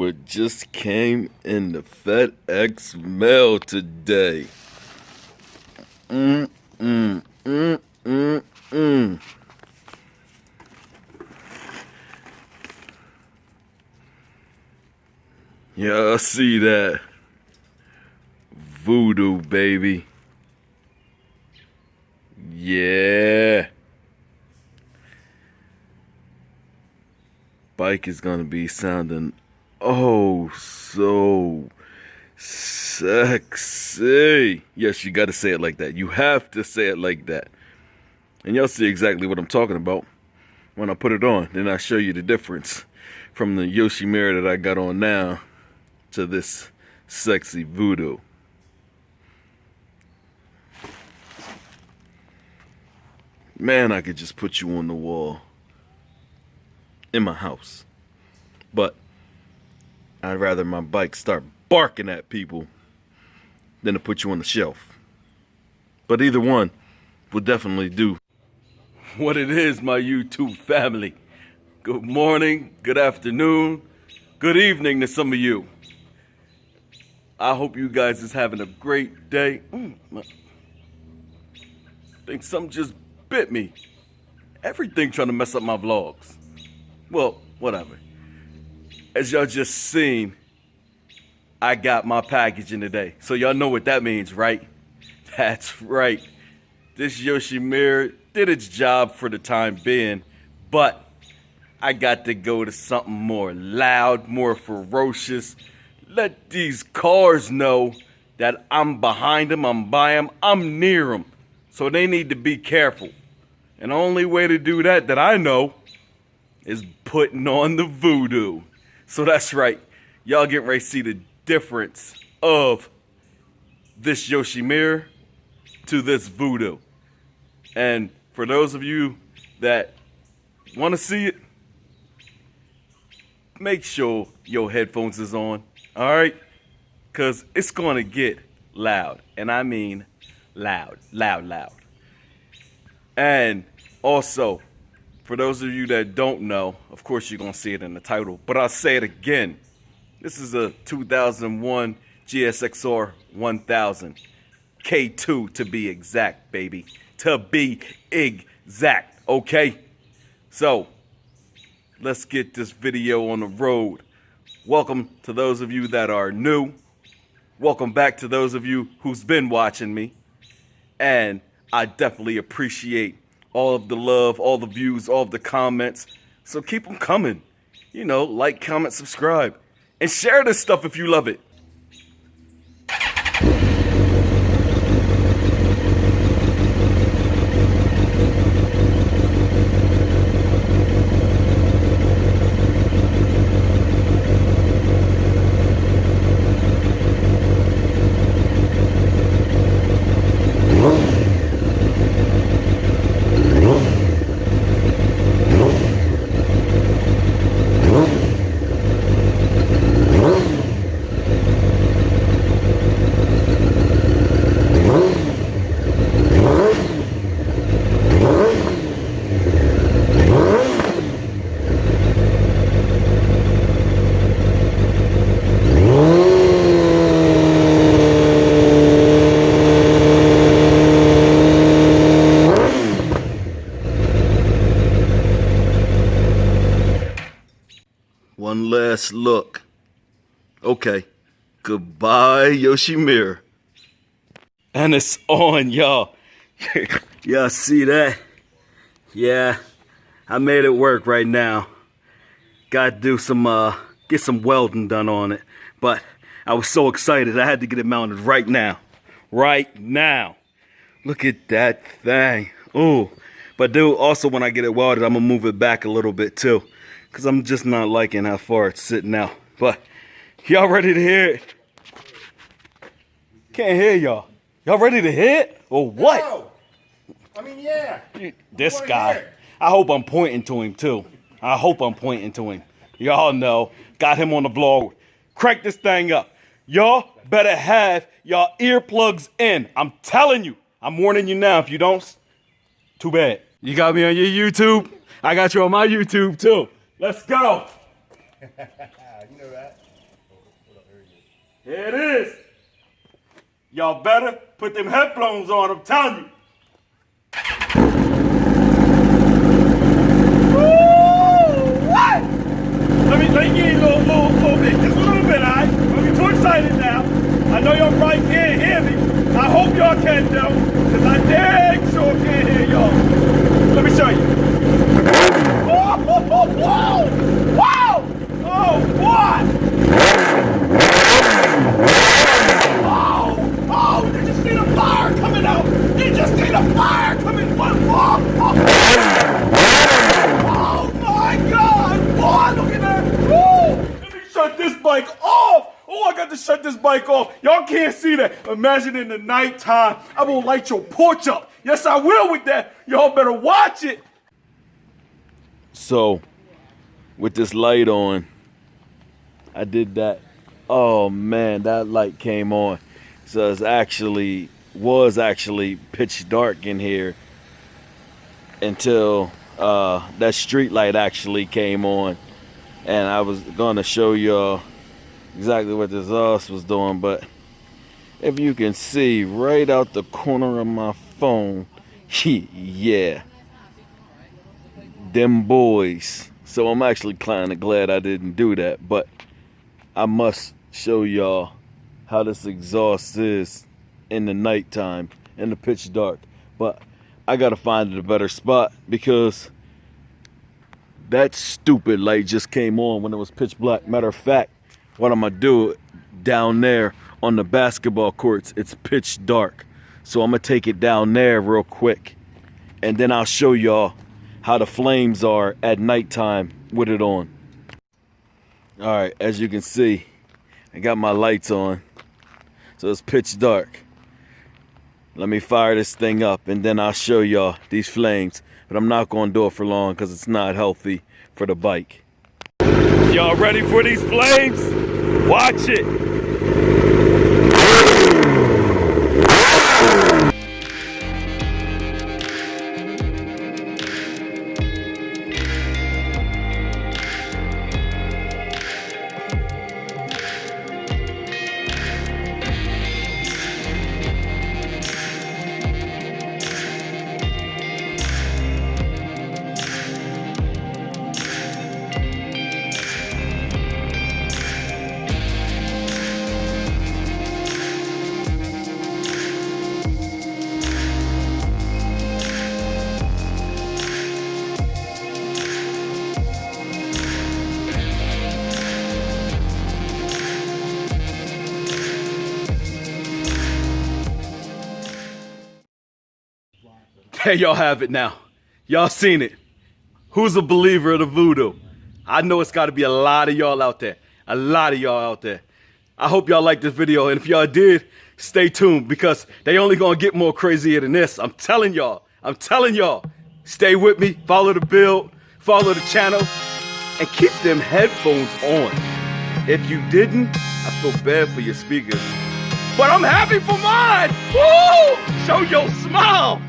what just came in the FedEx mail today. Yeah, I see that. Voodoo, baby. Yeah. Bike is gonna be sounding oh so sexy. Yes, you gotta say it like that. You have to say it like that. And y'all see exactly what I'm talking about when I put it on. Then I show you the difference from the Yoshimura that I got on now to this sexy Voodoo. Man, I could just put you on the wall in my house. But I'd rather my bike start barking at people than to put you on the shelf. But either one will definitely do. What it is, my YouTube family. Good morning, good afternoon, good evening to some of you. I hope you guys is having a great day. I think something just bit me. Everything trying to mess up my vlogs. Well, whatever. As y'all just seen, I got my package in today. So y'all know what that means, right? That's right. This Yoshimura did its job for the time being, but I got to go to something more loud, more ferocious. Let these cars know that I'm behind them, I'm by them, I'm near them. So they need to be careful. And the only way to do that I know is putting on the Voodoo. So that's right. Y'all getting ready to see the difference of this Yoshimura to this Voodoo. And for those of you that want to see it, make sure your headphones is on. All right? Because it's going to get loud. And I mean loud, loud, loud. And also, for those of you that don't know, of course you're going to see it in the title, but I'll say it again. This is a 2001 GSXR 1000. K2 to be exact, baby. To be exact, okay? So, let's get this video on the road. Welcome to those of you that are new. Welcome back to those of you who's been watching me. And I definitely appreciate all of the love, all the views, all of the comments. So keep them coming. You know, like, comment, subscribe. And share this stuff if you love it. One last look. Okay. Goodbye, Yoshimura. And it's on, y'all. Y'all see that? Yeah. I made it work right now. Gotta do some, get some welding done on it. But I was so excited, I had to get it mounted right now. Right now. Look at that thing. Ooh. But dude, also when I get it welded, I'm gonna move it back a little bit too. Because I'm just not liking how far it's sitting out. But y'all ready to hear it? Can't hear y'all. Y'all ready to hear it? Or what? No. I mean, yeah. This guy. I hope I'm pointing to him too. I hope I'm pointing to him. Y'all know. Got him on the vlog. Crank this thing up. Y'all better have y'all earplugs in. I'm telling you. I'm warning you now. If you don't, too bad. You got me on your YouTube. I got you on my YouTube too. Let's go. You know that. Here it is. Y'all better put them headphones on, I'm telling you. Woo! What? Let me give you a little bit, just a little bit, all right? Don't be too excited now. I know y'all probably can't hear me. I hope y'all can though, because I dang sure can't hear y'all. Let me show you. Whoa! Whoa! Whoa! Oh, boy! Oh, you just see the fire coming out! You just see the fire coming! What? Oh my God! Boy, look at that! Woo! Let me shut this bike off! Oh, I got to shut this bike off. Y'all can't see that. Imagine in the nighttime, I will light your porch up. Yes, I will with that. Y'all better watch it. So, with this light on, I did that. Oh man, that light came on. So it was actually pitch dark in here until that street light actually came on. And I was gonna show y'all exactly what this was doing, but if you can see right out the corner of my phone, yeah, them boys. So I'm actually kind of glad I didn't do that, but I must show y'all how this exhaust is in the nighttime, in the pitch dark. But I gotta find a better spot because that stupid light just came on when it was pitch black. Matter of fact, what I'm gonna do down there on the basketball courts, it's pitch dark. So I'm gonna take it down there real quick, and then I'll show y'all how the flames are at nighttime with it on. All right, as you can see, I got my lights on, so it's pitch dark. Let me fire this thing up, and then I'll show y'all these flames. But I'm not gonna do it for long because it's not healthy for the bike. Y'all ready for these flames? Watch it. There y'all have it now. Y'all seen it. Who's a believer of the voodoo? I know it's got to be a lot of y'all out there. A lot of y'all out there. I hope y'all liked this video, and if y'all did, stay tuned because they only gonna get more crazier than this. I'm telling y'all. I'm telling y'all. Stay with me. Follow the build. Follow the channel. And keep them headphones on. If you didn't, I feel bad for your speakers. But I'm happy for mine. Woo! Show your smile.